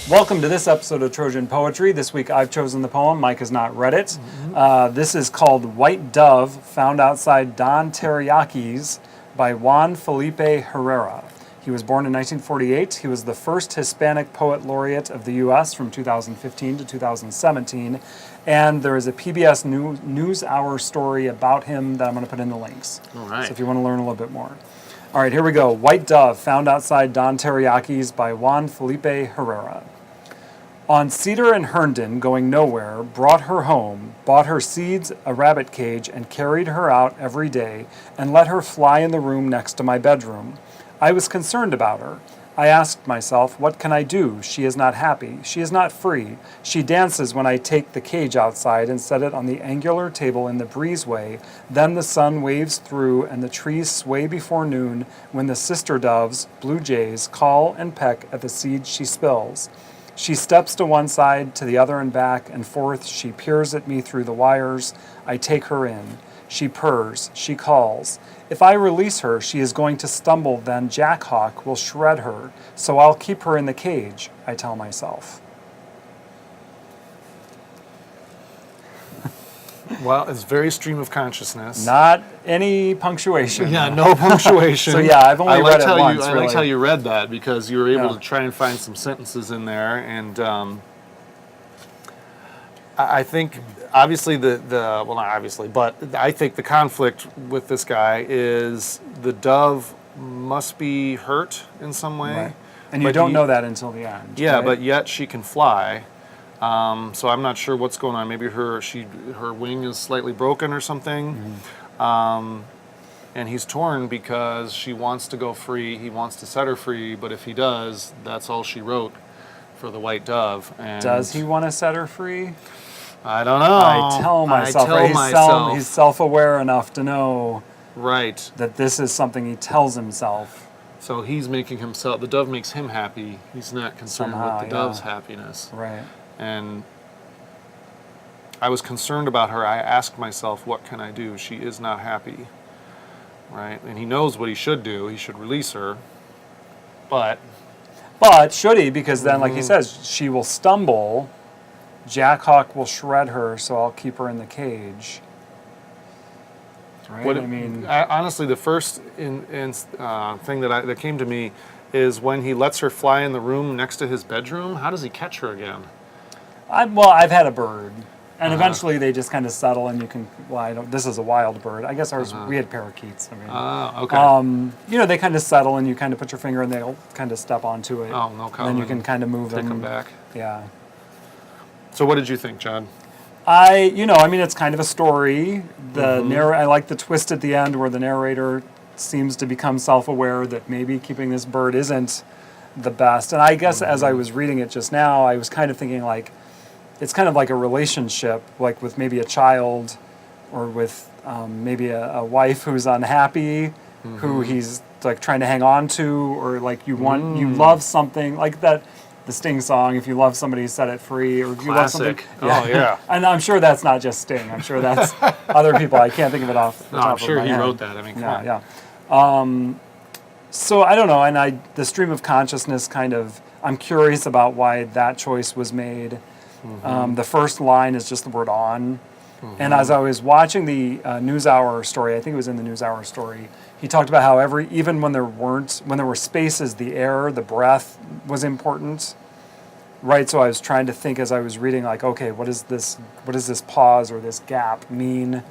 Welcome to this episode of Trojan Poetry. This week I've chosen the poem. Mike has not read it. This is called White Dove, found outside Don Teriyaki's by Juan Felipe Herrera. He was born in 1948. He was the first Hispanic poet laureate of the U.S. from 2015 to 2017. And there is a PBS NewsHour story about him that I'm going to put in the links. All right. So if you want to learn a little bit more. All right, here we go. White Dove, found outside Don Teriyaki's by Juan Felipe Herrera. On Cedar Herndon, going nowhere, brought her home, bought her seeds, a rabbit cage, and carried her out every day, and let her fly in the room next to my bedroom. I was concerned about her. I asked myself, what can I do? She is not happy. She is not free. She dances when I take the cage outside and set it on the angular table in the breezeway. Then the sun waves through and the trees sway before noon when the sister doves, blue jays, call and peck at the seeds she spills. She steps to one side, to the other and back and forth. She peers at me through the wires. I take her in. She purrs. She calls. If I release her, she is going to stumble, then Jack Hawk will shred her. So I'll keep her in the cage, I tell myself. Well, it's very stream of consciousness. Not any punctuation. Yeah, no punctuation. So yeah, I've only read it once. I liked how you read that because you were able to try and find some sentences in there, and I think obviously well, not obviously, but I think the conflict with this guy is the dove must be hurt in some way, right. And you don't know that until the end. Yeah, right? but yet she can fly. So I'm not sure what's going on. Maybe her wing is slightly broken or something. Mm-hmm. And he's torn because she wants to go free. He wants to set her free, but if he does, that's all she wrote for the white dove. And does he want to set her free? I don't know. I tell myself. He's self-aware enough to know that this is something he tells himself. So he's making himself, the dove makes him happy. He's not concerned with the dove's happiness. Right. And I was concerned about her. I asked myself, what can I do? She is not happy, right? And he knows what he should do. He should release her. But should he? Because then, like he says, she will stumble. Jack Hawk will shred her, so I'll keep her in the cage. Right? Honestly, the first thing that came to me is when he lets her fly in the room next to his bedroom. How does he catch her again? I've had a bird, and eventually they just kind of settle, and you can. Well, this is a wild bird. I guess ours. We had parakeets. Okay. They kind of settle, and you kind of put your finger, and they'll kind of step onto it. Oh, no comment. And then you can kind of move them. Take them back. Yeah. So what did you think, John? It's kind of a story. I like the twist at the end where the narrator seems to become self-aware that maybe keeping this bird isn't the best. And I guess as I was reading it just now, I was kind of thinking like, it's kind of like a relationship, like with maybe a child or with maybe a wife who's unhappy, who he's like trying to hang on to, or like you love something like that. The Sting song, if you love somebody, set it free, or if you love something. Yeah. Oh, yeah. And I'm sure that's not just Sting. I'm sure that's other people. I can't think of it off the top of my head. I'm sure he wrote that. I mean, come on. Yeah. So I don't know, and the stream of consciousness kind of, I'm curious about why that choice was made. The first line is just the word on. And as I was watching the NewsHour story, I think it was in the NewsHour story, he talked about how even when there were spaces, the air, the breath was important, right? So I was trying to think as I was reading, like, okay, what does this pause or this gap mean,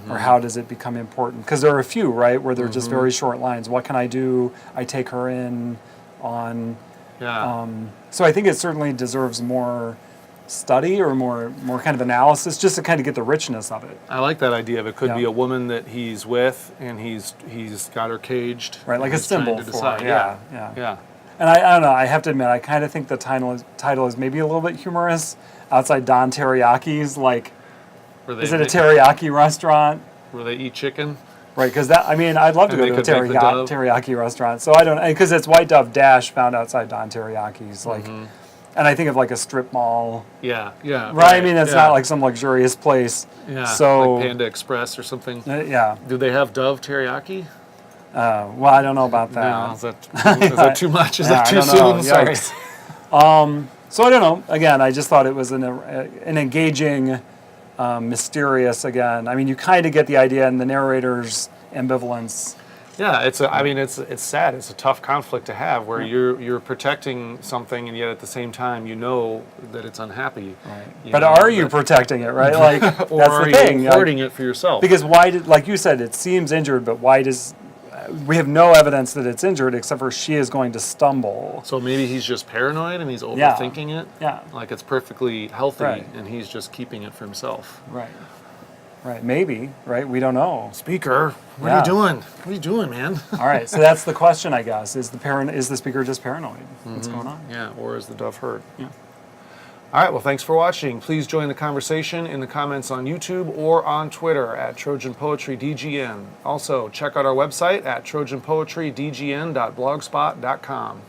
or how does it become important? Because there are a few, right, where they're just very short lines. What can I do? I take her in on. Yeah. So I think it certainly deserves more study or more kind of analysis, just to kind of get the richness of it. I like that idea of it could be a woman that he's with and he's got her caged. Right, like a symbol for decide. Yeah. And I don't know, I have to admit, I kind of think the title is maybe a little bit humorous. Outside Don Teriyaki's, like, is it a teriyaki restaurant? Where they eat chicken? Right, because I'd love to go to a teriyaki restaurant. So I don't, because it's White Dove Dash found outside Don Teriyaki's, like. And I think of like a strip mall. Yeah. Right? It's not like some luxurious place. Yeah, so, like Panda Express or something. Yeah. Do they have Dove teriyaki? Well, I don't know about that. No, is that too much? Is that too soon? Sorry. So I don't know. Again, I just thought it was an engaging, mysterious. Again, I mean, you kind of get the idea in the narrator's ambivalence. Yeah, it's sad. It's a tough conflict to have where you're protecting something and yet at the same time you know that it's unhappy. Right. But are you protecting it, right? Like or that's are the thing. you hoarding it for yourself? Because why did, like you said, it seems injured, but why does we have no evidence that it's injured except for she is going to stumble. So maybe he's just paranoid and he's overthinking it. Yeah. Like it's perfectly healthy Right. and he's just keeping it for himself. Right. Right. Maybe. Right. We don't know. Speaker, what Yeah. are you doing? What are you doing, man? All right. So that's the question, I guess. Is the speaker just paranoid? What's going on? Yeah, or is the dove hurt? Yeah. All right, well, thanks for watching. Please join the conversation in the comments on YouTube or on Twitter at Trojan Poetry DGN. Also, check out our website at trojanpoetrydgn.blogspot.com.